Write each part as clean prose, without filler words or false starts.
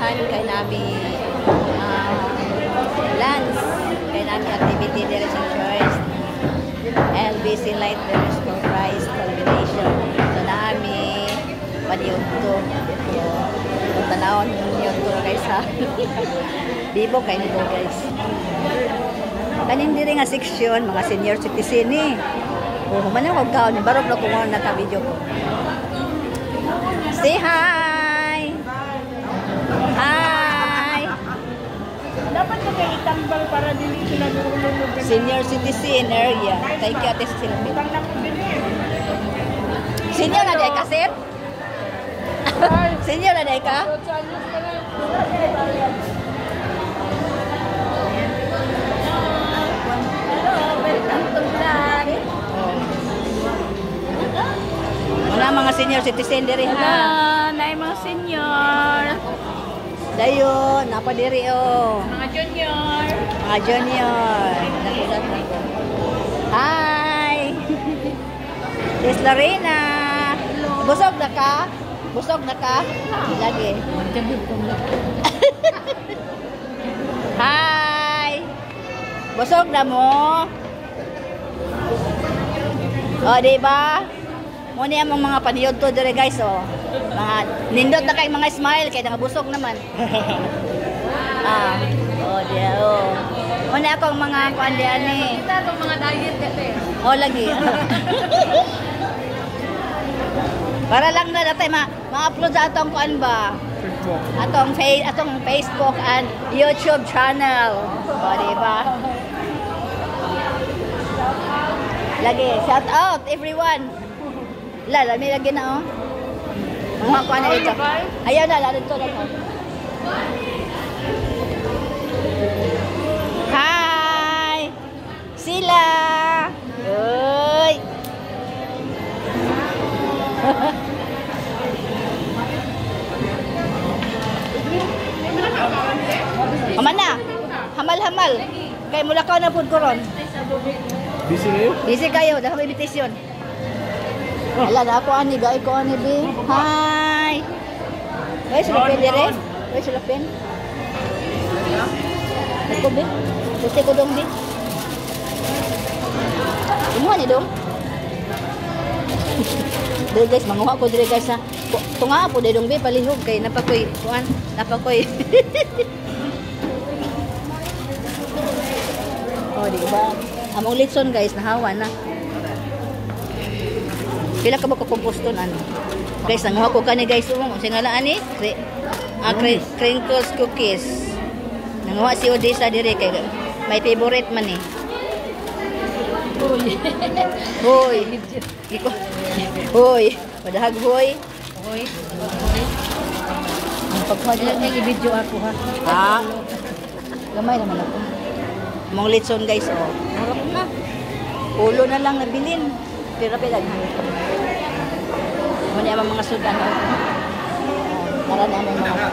naman kay nami lunch, kay nami activity dire sa church. LBC Light Bearers for Christ combination. So nami paniyugto. So tanawon yun to guys ha. Bibo kayo nito guys. Kanin diri nga section mga senior citizen ni. Oh, man ako gaw ni barog na ko mo naka-video ko. Say hi. Hi. Dapat ko kayo itambal para dili sila nulunod. Senior citizen area. Thank you ate Silvia. Senior na day ka sir? Senior na day ka? Wala mga senior citizen diri ha. Nay mga senior. Dayon, napa diri oh. Mga junior. Mga junior. Nakulat na ko. Hi. Miss Lorena. Busog na ka? Busog na ka? Lagi. Hi. Busog na mo? O, diba? Muna yung mga paniyod to dire guys, oh. Mga, nindot na kay mga smile, kaya nangabusog naman. Oh, diya, oh. Muna akong mga kuandian ni. Kita itong mga diet kasi. Oh, lagi. Para lang na natin ma-upload sa atong kuan ba? Atong Facebook and YouTube channel. O, diba? Lagi, shout out everyone. Lala, may lagi na oh. Mga kuan na ito. Ayaw na, lalo ito na ito. Hi! Sila! Uy! Haman na! Hamal-hamal! Kay mula ka na food ko ron. Busy kayo? Busy kayo, dahil may invitation. Wala na ako ani, gay ko ani bi. Hi! Wait, sulapin dire? Wait, sulapin? Ako bi? Gusto ko dong bi? Kumuha ni dong? Dire guys, manguha ko dire guys ha. Tunga po dire dong bi, palihog kay napakoy. Kuan, napakoy. Oh, di ba? Among litson guys, nahawa na. Pila ka ba kukumposton ano? Guys, nanguha ko kani guys, sing ngalaan ni crinkles cookies. Nanguha si Odessa dire kay may favorite man eh. Hoy. Iko. Hoy, padahag hoy. Hoy. Ang pagkuha Ay, i-video ako ha. Ha? Gamay naman ako. Mong litson guys, oh. Harap na. Ulo na lang nabilin. Pero pilag. Muna yung mga sudan. Para na yung mga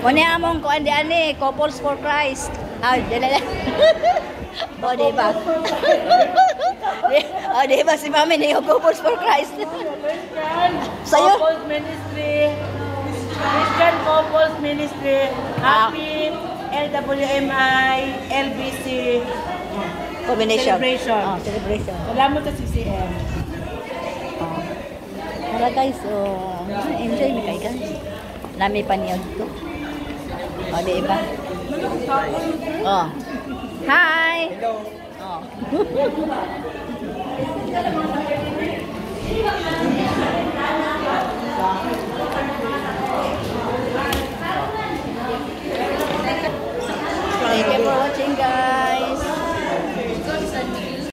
muna yung among kuan di ani, Couples for Christ. Dala. O, diba? O, diba si Mami na yung Couples for Christ? Sa'yo? Couples Ministry. Christian Couples Ministry. Happy LWMI LBC Combination. Celebration. Oh, celebration. Salamat sa CCM. Tara guys, enjoy na kayo guys. Lami pa niyo to. O, diba? Oh. Hi! Hello. Oh.